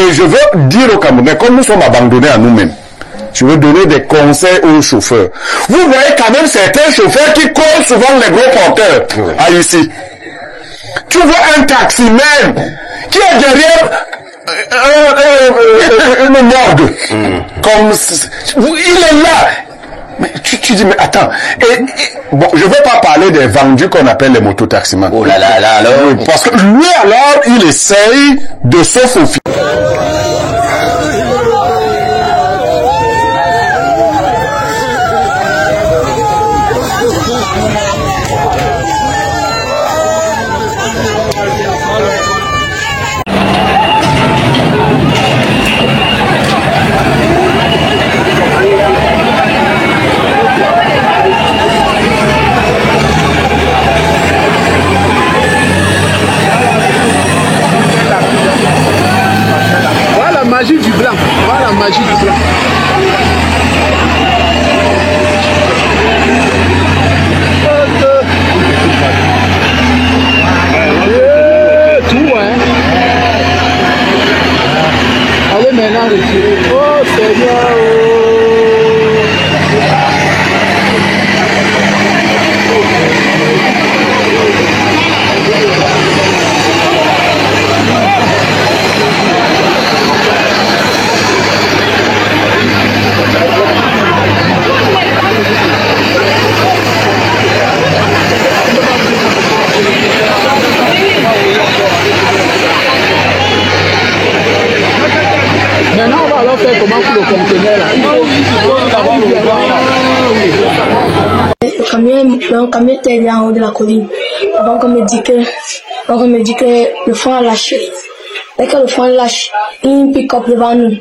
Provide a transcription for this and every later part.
Et je veux dire aux Camerounais, comme nous sommes abandonnés à nous-mêmes, je veux donner des conseils aux chauffeurs. Vous voyez quand même certains chauffeurs qui collent souvent les gros porteurs à ici. Tu vois un taximène qui est derrière une morgue. Comme il est là. Mais tu dis, mais attends. Bon, je ne vais pas parler des vendus qu'on appelle les mototaximans. Oh là là là, alors. Parce que lui, alors, il essaye de se faufiler. Magie du blanc, voilà la magie du blanc. Tout, hein. Allez maintenant retirer. Oh Seigneur. Maintenant, on va alors faire comment pour le conteneur là. Le camion était là en haut de la colline. Donc on me dit que le fond a lâché. Dès que le fond lâche, une pick-up devant nous.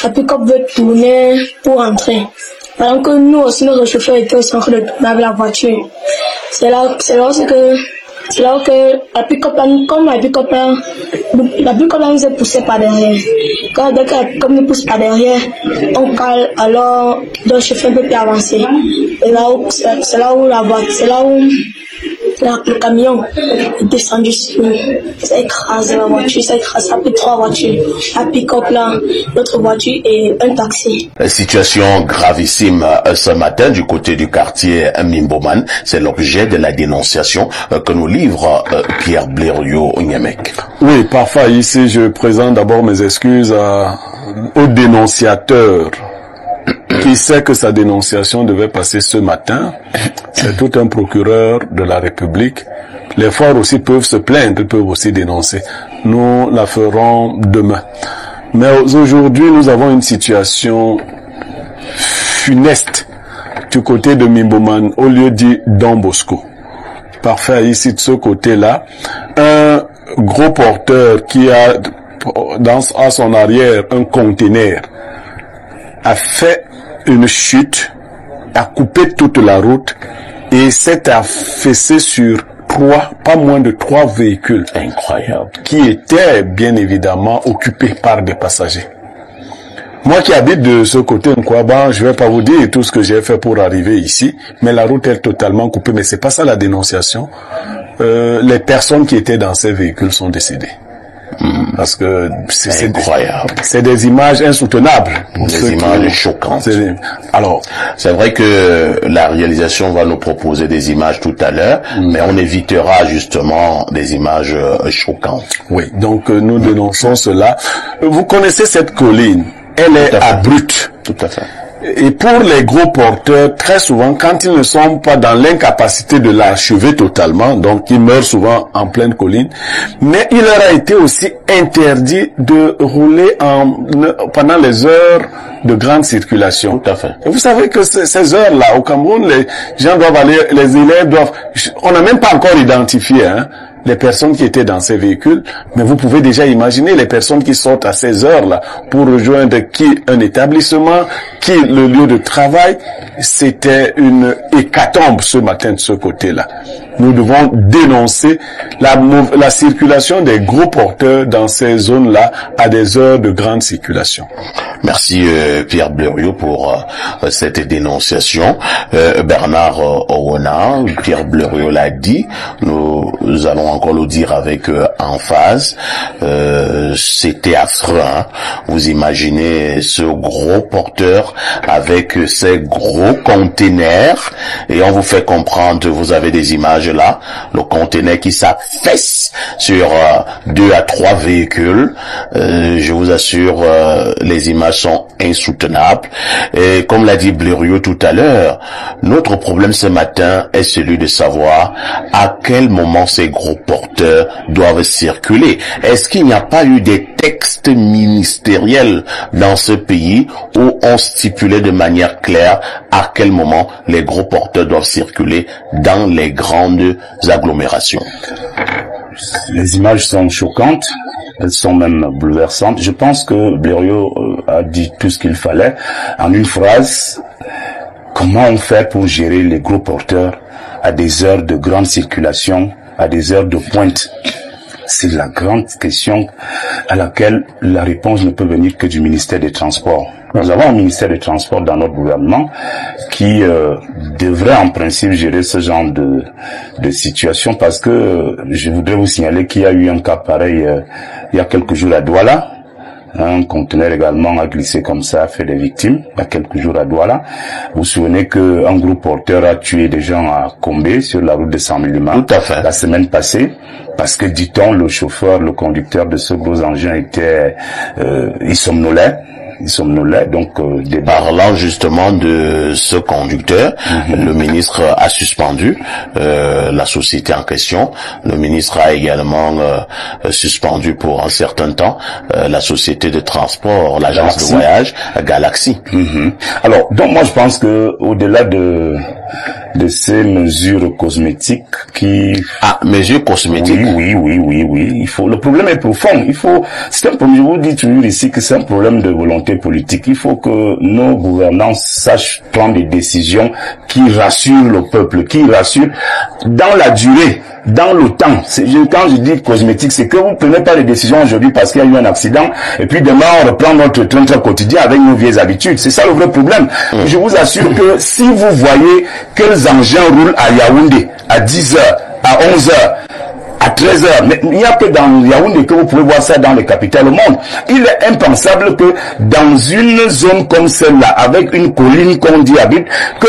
La pick-up veut tourner pour entrer. Pendant que nous aussi, notre chauffeur était aussi en train de tourner avec la voiture. C'est là que la pick-up, comme la pick-up nous est poussée par derrière. Dès que la pick-up nous pousse par derrière, on cale, alors le chauffeur ne peut plus avancer. C'est là où le camion est descendu sur nous. Ça écrase la voiture, ça a pris 3 voitures. La pick-up là, l'autre voiture et un taxi. Situation gravissime ce matin du côté du quartier Mimboman. C'est l'objet de la dénonciation que nous livre Pierre Blériot-Niamek. Oui, parfois ici je présente d'abord mes excuses au dénonciateur qui sait que sa dénonciation devait passer ce matin. C'est tout un procureur de la République. Les forts aussi peuvent se plaindre, ils peuvent aussi dénoncer. Nous la ferons demain. Mais aujourd'hui, nous avons une situation funeste du côté de Mimboman, au lieu dit Don Bosco. Parfait, ici de ce côté-là, un gros porteur qui a à son arrière un conteneur a fait une chute, a coupé toute la route et s'est affaissé sur pas moins de 3 véhicules. Incroyable. Qui étaient bien évidemment occupés par des passagers. Moi qui habite de ce côté Nkwaba, je vais pas vous dire tout ce que j'ai fait pour arriver ici, mais la route est totalement coupée. Mais c'est pas ça la dénonciation. Les personnes qui étaient dans ces véhicules sont décédées. Parce que c'est incroyable. C'est des images insoutenables. Des images choquantes. Alors, c'est vrai que la réalisation va nous proposer des images tout à l'heure, mais on évitera justement des images choquantes. Oui, donc nous dénonçons cela. Vous connaissez cette colline, elle est abrupte. Tout à fait. Et pour les gros porteurs, très souvent, quand ils ne sont pas dans l'incapacité de l'achever totalement, donc ils meurent souvent en pleine colline, mais il leur a été aussi interdit de rouler pendant les heures de grande circulation. Tout à fait. Et vous savez que ces heures-là, au Cameroun, les gens doivent aller, les élèves doivent... On n'a même pas encore identifié, les personnes qui étaient dans ces véhicules, mais vous pouvez déjà imaginer les personnes qui sortent à ces heures-là pour rejoindre qui un établissement, qui le lieu de travail. C'était une hécatombe ce matin de ce côté-là. nous devons dénoncer la circulation des gros porteurs dans ces zones-là à des heures de grande circulation. Merci Pierre Blériot pour cette dénonciation. Bernard Owona, Pierre Blériot l'a dit, nous allons encore le dire avec emphase. C'était affreux, hein? Vous imaginez ce gros porteur avec ces gros containers et on vous fait comprendre, vous avez des images là, le conteneur qui s'affaisse sur 2 à 3 véhicules. Je vous assure, les images sont insoutenables. Et comme l'a dit Blériot tout à l'heure, notre problème ce matin est celui de savoir à quel moment ces gros porteurs doivent circuler. Est-ce qu'il n'y a pas eu des textes ministériels dans ce pays où on stipulait de manière claire à quel moment les gros porteurs doivent circuler dans les grandes agglomérations? Les images sont choquantes, elles sont même bouleversantes. Je pense que Blériot a dit tout ce qu'il fallait en une phrase. Comment on fait pour gérer les gros porteurs à des heures de grande circulation, à des heures de pointe? C'est la grande question à laquelle la réponse ne peut venir que du ministère des Transports. Nous avons un ministère des Transports dans notre gouvernement qui devrait en principe gérer ce genre de situation, parce que je voudrais vous signaler qu'il y a eu un cas pareil il y a quelques jours à Douala. Un conteneur également a glissé comme ça, a fait des victimes il y a quelques jours à Douala. Vous vous souvenez qu'un groupe porteur a tué des gens à Combé sur la route de Saint-Mélimant la semaine passée, parce que, dit-on, le chauffeur, le conducteur de ce gros engin était il somnolait, donc Parlant justement de ce conducteur, le ministre a suspendu la société en question. Le ministre a également suspendu pour un certain temps la société de transport, l'agence de voyage Galaxy. Alors, donc moi je pense que au-delà de ces mesures cosmétiques mesures cosmétiques. Oui. Le problème est profond. C'est un problème, je vous dis toujours ici que c'est un problème de volonté politique. Il faut que nos gouvernants sachent prendre des décisions qui rassurent le peuple, qui rassurent dans la durée, dans le temps. Quand je dis cosmétique, c'est que vous ne prenez pas les décisions aujourd'hui parce qu'il y a eu un accident, et puis demain on reprend notre train quotidien avec nos vieilles habitudes. C'est ça le vrai problème. Je vous assure que si vous voyez que les engins roulent à Yaoundé à 10h, à 11h, à 13h, mais il n'y a que dans Yaoundé que vous pouvez voir ça dans les capitales au monde. Il est impensable que dans une zone comme celle-là, avec une colline qu'on dit habite, que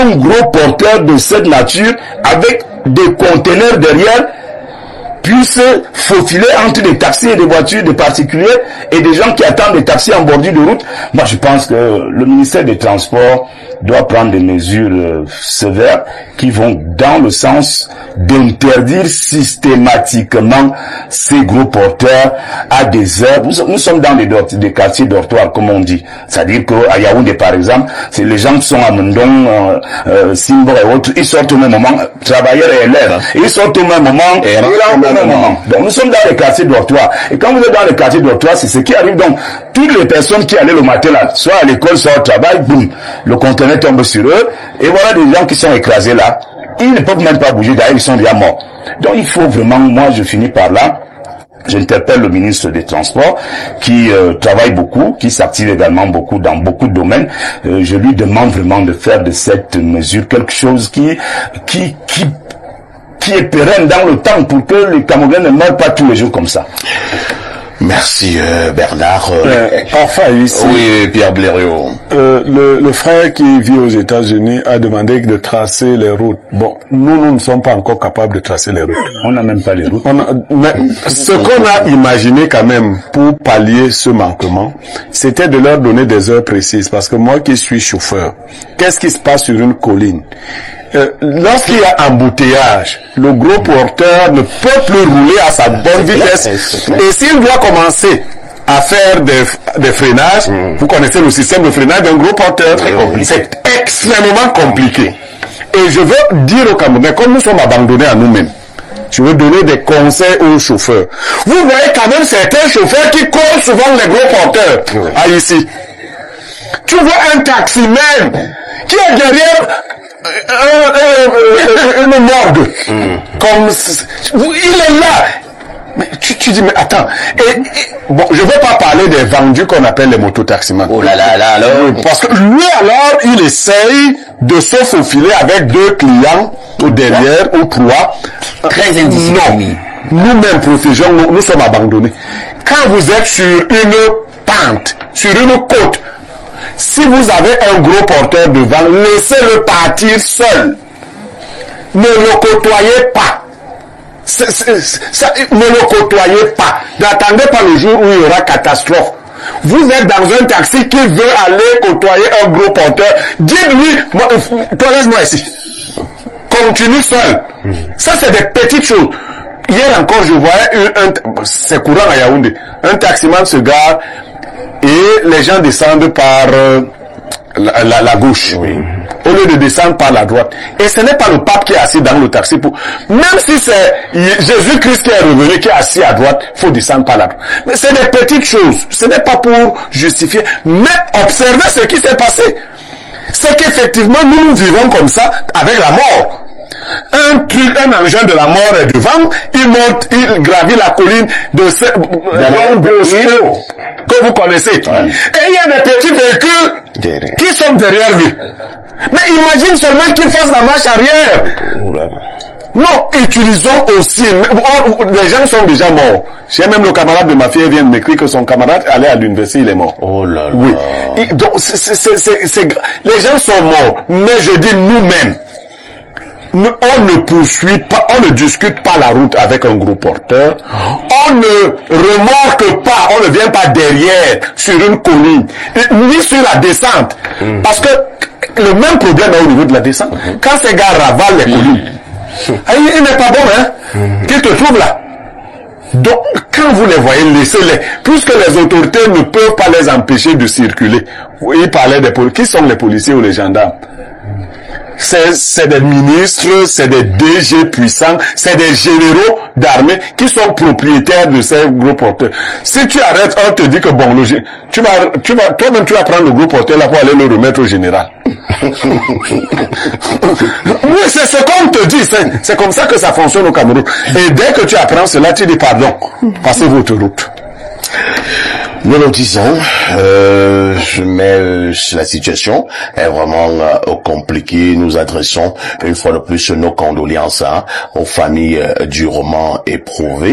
un gros porteur de cette nature, avec des conteneurs derrière, puisse faufiler entre des taxis et des voitures de particuliers et des gens qui attendent des taxis en bordure de route. Moi, je pense que le ministère des Transports doit prendre des mesures sévères qui vont dans le sens d'interdire systématiquement ces gros porteurs à des heures. Nous sommes dans des quartiers dortoirs, comme on dit. C'est-à-dire qu'à Yaoundé, par exemple, c'est les gens qui sont à Mendong, Simbo et autres, ils sortent au même moment, travailleurs et élèves, ils sortent au même moment, et donc nous sommes dans les quartiers dortoirs. Et quand vous êtes dans les quartiers dortoirs, c'est ce qui arrive. Donc, toutes les personnes qui allaient le matin là, soit à l'école, soit au travail, boum, le conteneur tombe sur eux, et voilà des gens qui sont écrasés là. Ils ne peuvent même pas bouger, d'ailleurs ils sont déjà morts. Donc il faut vraiment, moi je finis par là, j'interpelle le ministre des Transports qui travaille beaucoup, qui s'active également beaucoup dans beaucoup de domaines. Je lui demande vraiment de faire de cette mesure quelque chose qui est pérenne dans le temps pour que les Camerounais ne meurent pas tous les jours comme ça. Merci Bernard. Enfin ici, oui, Pierre Blériot. Le frère qui vit aux États-Unis a demandé de tracer les routes. Bon, nous ne sommes pas encore capables de tracer les routes. On n'a même pas les routes. Mais ce qu'on a imaginé quand même pour pallier ce manquement, c'était de leur donner des heures précises. Parce que moi qui suis chauffeur, qu'est-ce qui se passe sur une colline? Lorsqu'il y a embouteillage, le gros porteur ne peut plus rouler à sa bonne vitesse. Et s'il doit commencer à faire des freinages, vous connaissez le système de freinage d'un gros porteur, c'est extrêmement compliqué. Et je veux dire aux Camerounais, comme nous sommes abandonnés à nous-mêmes, je veux donner des conseils aux chauffeurs. Vous voyez quand même certains chauffeurs qui courent souvent les gros porteurs. Ah, ici. Tu vois un taximène qui est derrière une morgue. Comme, il est là. Mais tu dis, mais attends. Bon, je veux pas parler des vendus qu'on appelle les mototaximans. Oh là là là, alors. Parce que lui, alors, il essaye de se faufiler avec 2 clients au derrière ou 3. Très indiscipliné. Non. Nous-mêmes, profession, nous sommes abandonnés. Quand vous êtes sur une pente, sur une côte, si vous avez un gros porteur devant, laissez-le partir seul. Ne le côtoyez pas. Ne le côtoyez pas. N'attendez pas le jour où il y aura catastrophe. Vous êtes dans un taxi qui veut aller côtoyer un gros porteur. Dites-lui, toi laisse-moi ici. Continue seul. Ça, c'est des petites choses. Hier encore, je voyais c'est courant à Yaoundé. Un taximan se gare et les gens descendent par la gauche. Oui. Au lieu de descendre par la droite. Et ce n'est pas le pape qui est assis dans le taxi même si c'est Jésus-Christ qui est revenu, qui est assis à droite, il faut descendre par la droite. Mais c'est des petites choses. Ce n'est pas pour justifier. Mais observez ce qui s'est passé. C'est qu'effectivement, nous vivons comme ça avec la mort. Un engin de la mort est devant, il monte, il gravit la colline de que vous connaissez. Ouais. Et il y a des petits véhicules qui sont derrière lui. Mais imagine seulement qu'il fasse la marche arrière. Non, utilisons aussi. Les gens sont déjà morts. J'ai même le camarade de ma fille vient de m'écrire que son camarade allait à l'université, il est mort. Oh là là. Oui. Et donc, les gens sont morts. Mais je dis nous-mêmes. On ne poursuit pas, on ne discute pas la route avec un gros porteur. On ne remorque pas, on ne vient pas derrière sur une colline, ni sur la descente. Parce que le même problème est au niveau de la descente. Quand ces gars ravalent les collines, il n'est pas bon, hein, qu'ils te trouvent là. Donc, quand vous les voyez, laissez-les. Puisque les autorités ne peuvent pas les empêcher de circuler. Il parlait des policiers. Qui sont les policiers ou les gendarmes? C'est des ministres, c'est des DG puissants, c'est des généraux d'armée qui sont propriétaires de ces gros porteurs. Si tu arrêtes, on te dit que bon, toi-même tu vas prendre le gros porteur là pour aller le remettre au général. Oui, c'est ce qu'on te dit, c'est comme ça que ça fonctionne au Cameroun. Et dès que tu apprends cela, tu dis pardon, passez votre route. Nous le disons, mais la situation est vraiment compliquée. Nous adressons une fois de plus nos condoléances aux familles durement éprouvées.